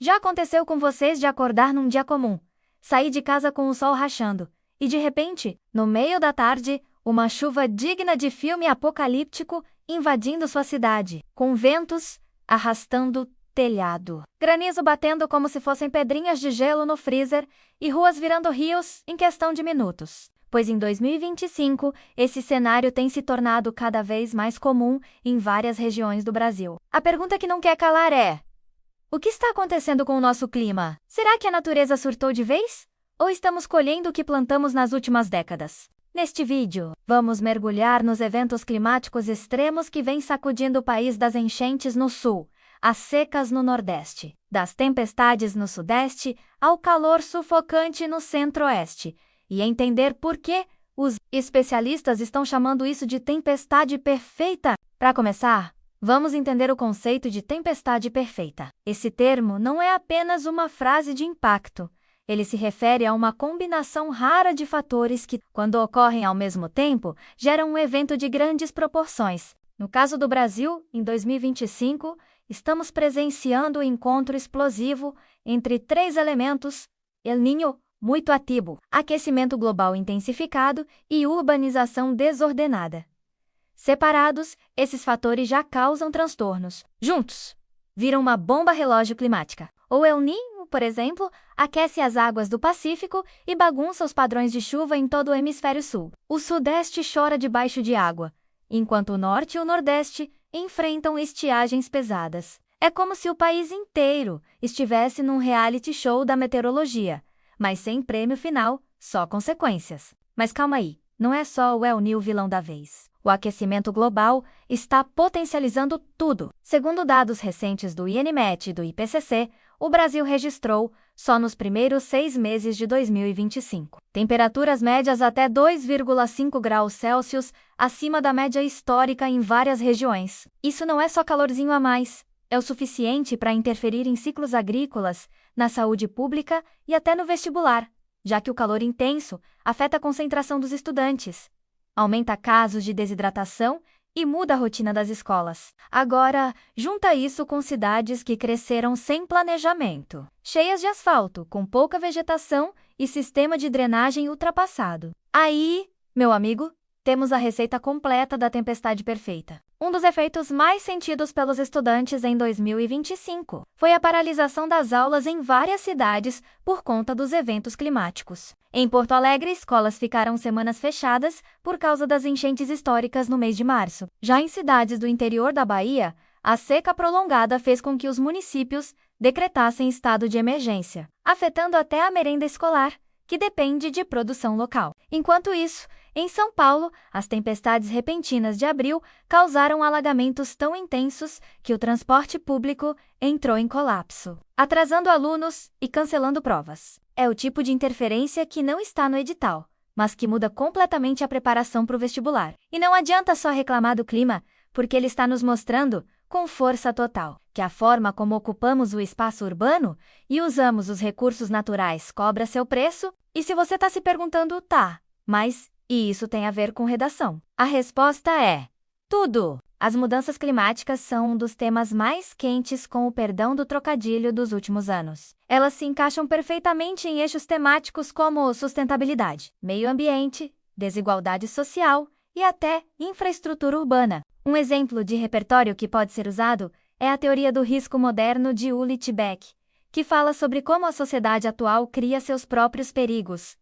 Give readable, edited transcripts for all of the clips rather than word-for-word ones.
Já aconteceu com vocês de acordar num dia comum, sair de casa com o sol rachando, e de repente, no meio da tarde, uma chuva digna de filme apocalíptico invadindo sua cidade, com ventos arrastando telhado, granizo batendo como se fossem pedrinhas de gelo no freezer e ruas virando rios em questão de minutos? Pois em 2025, esse cenário tem se tornado cada vez mais comum em várias regiões do Brasil. A pergunta que não quer calar é: o que está acontecendo com o nosso clima? Será que a natureza surtou de vez? Ou estamos colhendo o que plantamos nas últimas décadas? Neste vídeo, vamos mergulhar nos eventos climáticos extremos que vêm sacudindo o país, das enchentes no sul, às secas no nordeste, das tempestades no sudeste, ao calor sufocante no centro-oeste, e entender por que os especialistas estão chamando isso de tempestade perfeita. Para começar, vamos entender o conceito de tempestade perfeita. Esse termo não é apenas uma frase de impacto. Ele se refere a uma combinação rara de fatores que, quando ocorrem ao mesmo tempo, geram um evento de grandes proporções. No caso do Brasil, em 2025, estamos presenciando o encontro explosivo entre três elementos: El Niño, muito ativo, aquecimento global intensificado e urbanização desordenada. Separados, esses fatores já causam transtornos. Juntos, viram uma bomba relógio climática. O El Niño, por exemplo, aquece as águas do Pacífico e bagunça os padrões de chuva em todo o hemisfério sul. O Sudeste chora debaixo de água, enquanto o Norte e o Nordeste enfrentam estiagens pesadas. É como se o país inteiro estivesse num reality show da meteorologia, mas sem prêmio final, só consequências. Mas calma aí, não é só o El Niño o vilão da vez. O aquecimento global está potencializando tudo. Segundo dados recentes do INMET e do IPCC, o Brasil registrou, só nos primeiros 6 meses de 2025, temperaturas médias até 2,5 graus Celsius acima da média histórica em várias regiões. Isso não é só calorzinho a mais, é o suficiente para interferir em ciclos agrícolas, na saúde pública e até no vestibular, já que o calor intenso afeta a concentração dos estudantes, aumenta casos de desidratação e muda a rotina das escolas. Agora, junta isso com cidades que cresceram sem planejamento, cheias de asfalto, com pouca vegetação e sistema de drenagem ultrapassado. Aí, meu amigo, temos a receita completa da tempestade perfeita. Um dos efeitos mais sentidos pelos estudantes em 2025 foi a paralisação das aulas em várias cidades por conta dos eventos climáticos. Em Porto Alegre, escolas ficaram semanas fechadas por causa das enchentes históricas no mês de março. Já em cidades do interior da Bahia, a seca prolongada fez com que os municípios decretassem estado de emergência, afetando até a merenda escolar, que depende de produção local. Enquanto isso, em São Paulo, as tempestades repentinas de abril causaram alagamentos tão intensos que o transporte público entrou em colapso, atrasando alunos e cancelando provas. É o tipo de interferência que não está no edital, mas que muda completamente a preparação para o vestibular. E não adianta só reclamar do clima, porque ele está nos mostrando, com força total, que a forma como ocupamos o espaço urbano e usamos os recursos naturais cobra seu preço. E se você está se perguntando, tá, mas e isso tem a ver com redação? A resposta é: tudo! As mudanças climáticas são um dos temas mais quentes, com o perdão do trocadilho, dos últimos anos. Elas se encaixam perfeitamente em eixos temáticos como sustentabilidade, meio ambiente, desigualdade social e até infraestrutura urbana. Um exemplo de repertório que pode ser usado é a teoria do risco moderno de Ulrich Beck, que fala sobre como a sociedade atual cria seus próprios perigos.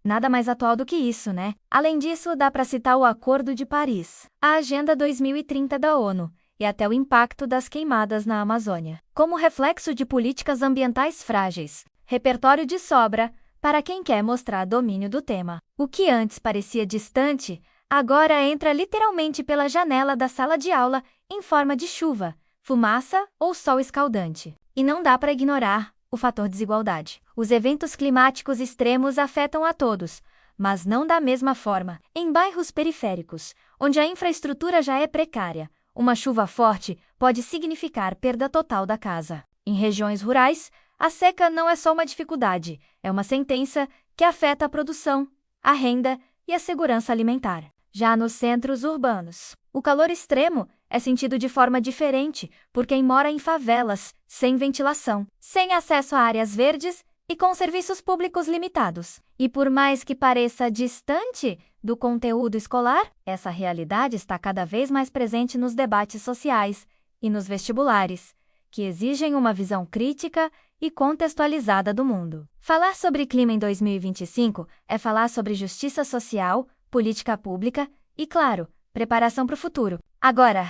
Nada mais atual do que isso, né? Além disso, dá para citar o Acordo de Paris, a Agenda 2030 da ONU e até o impacto das queimadas na Amazônia, como reflexo de políticas ambientais frágeis. Repertório de sobra para quem quer mostrar domínio do tema. O que antes parecia distante, agora entra literalmente pela janela da sala de aula em forma de chuva, fumaça ou sol escaldante. E não dá para ignorar o fator desigualdade. Os eventos climáticos extremos afetam a todos, mas não da mesma forma. Em bairros periféricos, onde a infraestrutura já é precária, uma chuva forte pode significar perda total da casa. Em regiões rurais, a seca não é só uma dificuldade, é uma sentença que afeta a produção, a renda e a segurança alimentar. Já nos centros urbanos, o calor extremo é sentido de forma diferente por quem mora em favelas, sem ventilação, sem acesso a áreas verdes e com serviços públicos limitados. E por mais que pareça distante do conteúdo escolar, essa realidade está cada vez mais presente nos debates sociais e nos vestibulares, que exigem uma visão crítica e contextualizada do mundo. Falar sobre clima em 2025 é falar sobre justiça social, política pública e, claro, preparação para o futuro. Agora,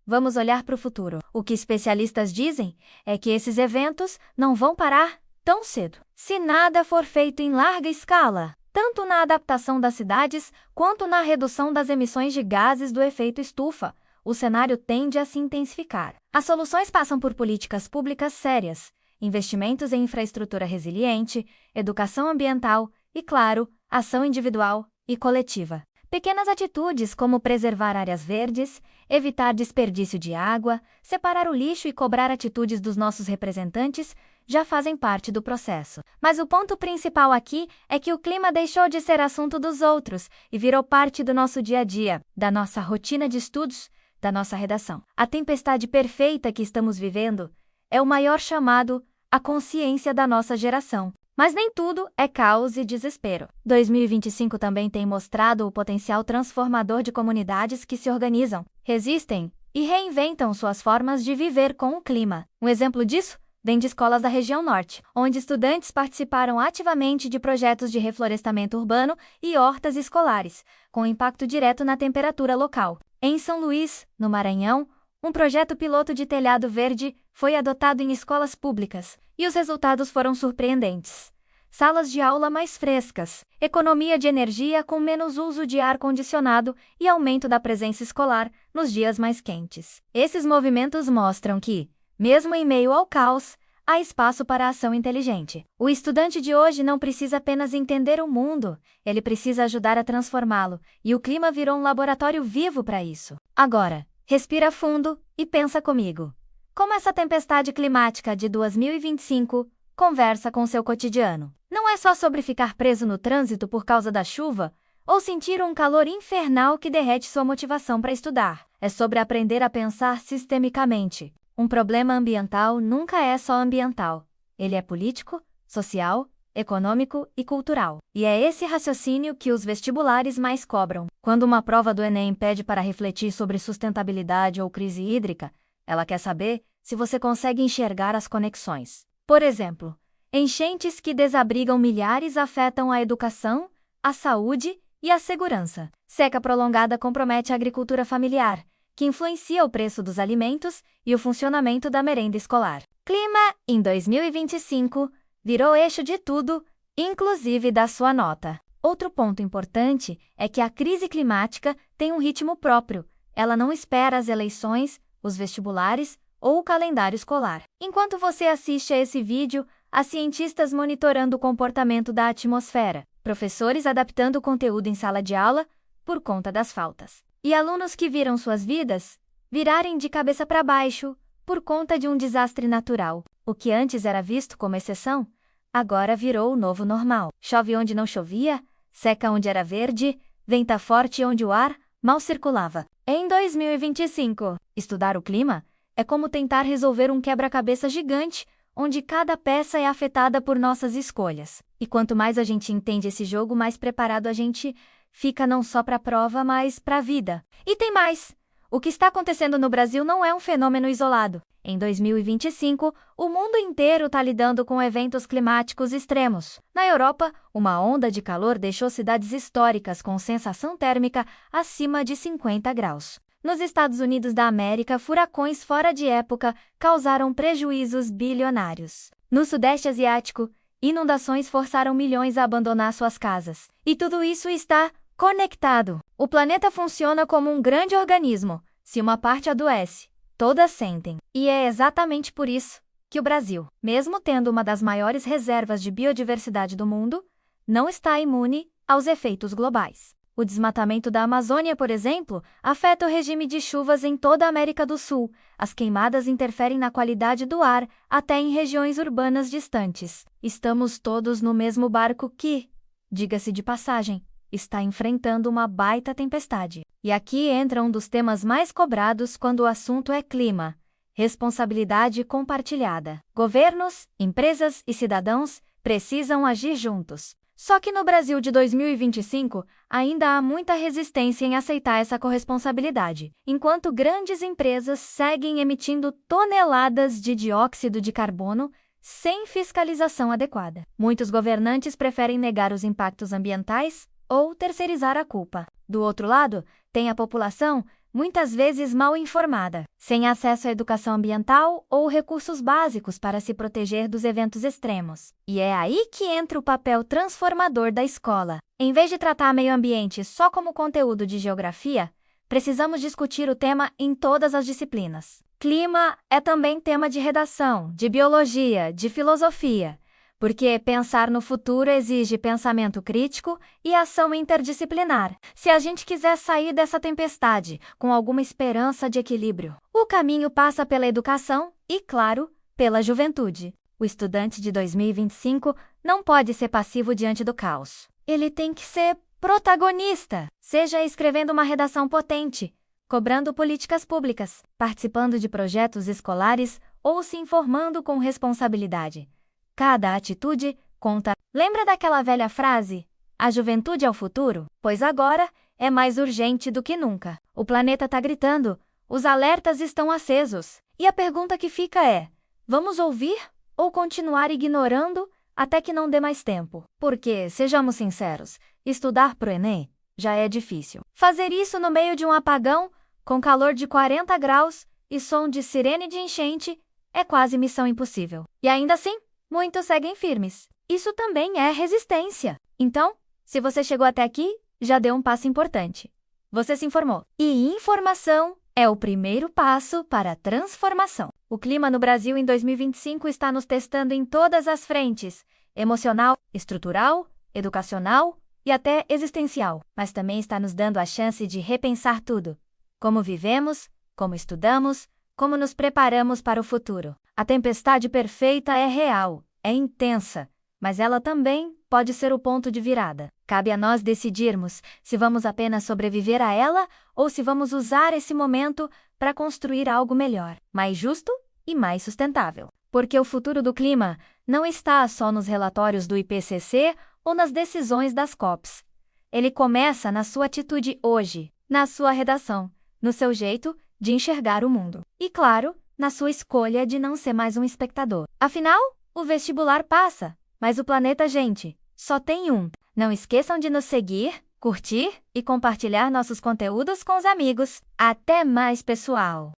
vamos olhar para o futuro. O que especialistas dizem é que esses eventos não vão parar tão cedo. Se nada for feito em larga escala, tanto na adaptação das cidades quanto na redução das emissões de gases do efeito estufa, o cenário tende a se intensificar. As soluções passam por políticas públicas sérias, investimentos em infraestrutura resiliente, educação ambiental e, claro, ação individual e coletiva. Pequenas atitudes como preservar áreas verdes, evitar desperdício de água, separar o lixo e cobrar atitudes dos nossos representantes já fazem parte do processo. Mas o ponto principal aqui é que o clima deixou de ser assunto dos outros e virou parte do nosso dia a dia, da nossa rotina de estudos, da nossa redação. A tempestade perfeita que estamos vivendo é o maior chamado à consciência da nossa geração. Mas nem tudo é caos e desespero. 2025 também tem mostrado o potencial transformador de comunidades que se organizam, resistem e reinventam suas formas de viver com o clima. Um exemplo disso vem de escolas da região norte, onde estudantes participaram ativamente de projetos de reflorestamento urbano e hortas escolares, com impacto direto na temperatura local. Em São Luís, no Maranhão, um projeto piloto de telhado verde foi adotado em escolas públicas, e os resultados foram surpreendentes. Salas de aula mais frescas, economia de energia com menos uso de ar-condicionado e aumento da presença escolar nos dias mais quentes. Esses movimentos mostram que, mesmo em meio ao caos, há espaço para a ação inteligente. O estudante de hoje não precisa apenas entender o mundo, ele precisa ajudar a transformá-lo, e o clima virou um laboratório vivo para isso. Agora, respira fundo e pensa comigo. Como essa tempestade climática de 2025 conversa com seu cotidiano? Não é só sobre ficar preso no trânsito por causa da chuva ou sentir um calor infernal que derrete sua motivação para estudar. É sobre aprender a pensar sistemicamente. Um problema ambiental nunca é só ambiental. Ele é político, social, econômico e cultural. E é esse raciocínio que os vestibulares mais cobram. Quando uma prova do Enem pede para refletir sobre sustentabilidade ou crise hídrica, ela quer saber se você consegue enxergar as conexões. Por exemplo, enchentes que desabrigam milhares afetam a educação, a saúde e a segurança. Seca prolongada compromete a agricultura familiar, que influencia o preço dos alimentos e o funcionamento da merenda escolar. Clima, em 2025, virou eixo de tudo, inclusive da sua nota. Outro ponto importante é que a crise climática tem um ritmo próprio. Ela não espera as eleições, os vestibulares ou o calendário escolar. Enquanto você assiste a esse vídeo, há cientistas monitorando o comportamento da atmosfera, professores adaptando o conteúdo em sala de aula por conta das faltas, e alunos que viram suas vidas virarem de cabeça para baixo por conta de um desastre natural. O que antes era visto como exceção, agora virou o novo normal. Chove onde não chovia, seca onde era verde, venta forte onde o ar mal circulava. Em 2025, estudar o clima é como tentar resolver um quebra-cabeça gigante, onde cada peça é afetada por nossas escolhas. E quanto mais a gente entende esse jogo, mais preparado a gente fica não só para a prova, mas para a vida. E tem mais! O que está acontecendo no Brasil não é um fenômeno isolado. Em 2025, o mundo inteiro está lidando com eventos climáticos extremos. Na Europa, uma onda de calor deixou cidades históricas com sensação térmica acima de 50 graus. Nos Estados Unidos da América, furacões fora de época causaram prejuízos bilionários. No Sudeste Asiático, inundações forçaram milhões a abandonar suas casas. E tudo isso está conectado. O planeta funciona como um grande organismo. Se uma parte adoece, todas sentem. E é exatamente por isso que o Brasil, mesmo tendo uma das maiores reservas de biodiversidade do mundo, não está imune aos efeitos globais. O desmatamento da Amazônia, por exemplo, afeta o regime de chuvas em toda a América do Sul. As queimadas interferem na qualidade do ar, até em regiões urbanas distantes. Estamos todos no mesmo barco que, diga-se de passagem, está enfrentando uma baita tempestade. E aqui entra um dos temas mais cobrados quando o assunto é clima: responsabilidade compartilhada. Governos, empresas e cidadãos precisam agir juntos. Só que no Brasil de 2025, ainda há muita resistência em aceitar essa corresponsabilidade, enquanto grandes empresas seguem emitindo toneladas de dióxido de carbono sem fiscalização adequada. Muitos governantes preferem negar os impactos ambientais ou terceirizar a culpa. Do outro lado, tem a população, muitas vezes mal informada, sem acesso à educação ambiental ou recursos básicos para se proteger dos eventos extremos. E é aí que entra o papel transformador da escola. Em vez de tratar meio ambiente só como conteúdo de geografia, precisamos discutir o tema em todas as disciplinas. Clima é também tema de redação, de biologia, de filosofia, porque pensar no futuro exige pensamento crítico e ação interdisciplinar. Se a gente quiser sair dessa tempestade com alguma esperança de equilíbrio, o caminho passa pela educação e, claro, pela juventude. O estudante de 2025 não pode ser passivo diante do caos. Ele tem que ser protagonista, seja escrevendo uma redação potente, cobrando políticas públicas, participando de projetos escolares ou se informando com responsabilidade. Cada atitude conta. Lembra daquela velha frase? A juventude é o futuro? Pois agora é mais urgente do que nunca. O planeta está gritando, os alertas estão acesos. E a pergunta que fica é: vamos ouvir ou continuar ignorando até que não dê mais tempo? Porque, sejamos sinceros, estudar pro Enem já é difícil. Fazer isso no meio de um apagão, com calor de 40 graus e som de sirene de enchente, é quase missão impossível. E ainda assim, muitos seguem firmes. Isso também é resistência. Então, se você chegou até aqui, já deu um passo importante. Você se informou. E informação é o primeiro passo para a transformação. O clima no Brasil em 2025 está nos testando em todas as frentes: emocional, estrutural, educacional e até existencial. Mas também está nos dando a chance de repensar tudo: como vivemos, como estudamos, como nos preparamos para o futuro. A tempestade perfeita é real, é intensa, mas ela também pode ser o ponto de virada. Cabe a nós decidirmos se vamos apenas sobreviver a ela ou se vamos usar esse momento para construir algo melhor, mais justo e mais sustentável. Porque o futuro do clima não está só nos relatórios do IPCC ou nas decisões das COPs. Ele começa na sua atitude hoje, na sua redação, no seu jeito de enxergar o mundo. E, claro, na sua escolha de não ser mais um espectador. Afinal, o vestibular passa, mas o planeta, gente, só tem um. Não esqueçam de nos seguir, curtir e compartilhar nossos conteúdos com os amigos. Até mais, pessoal!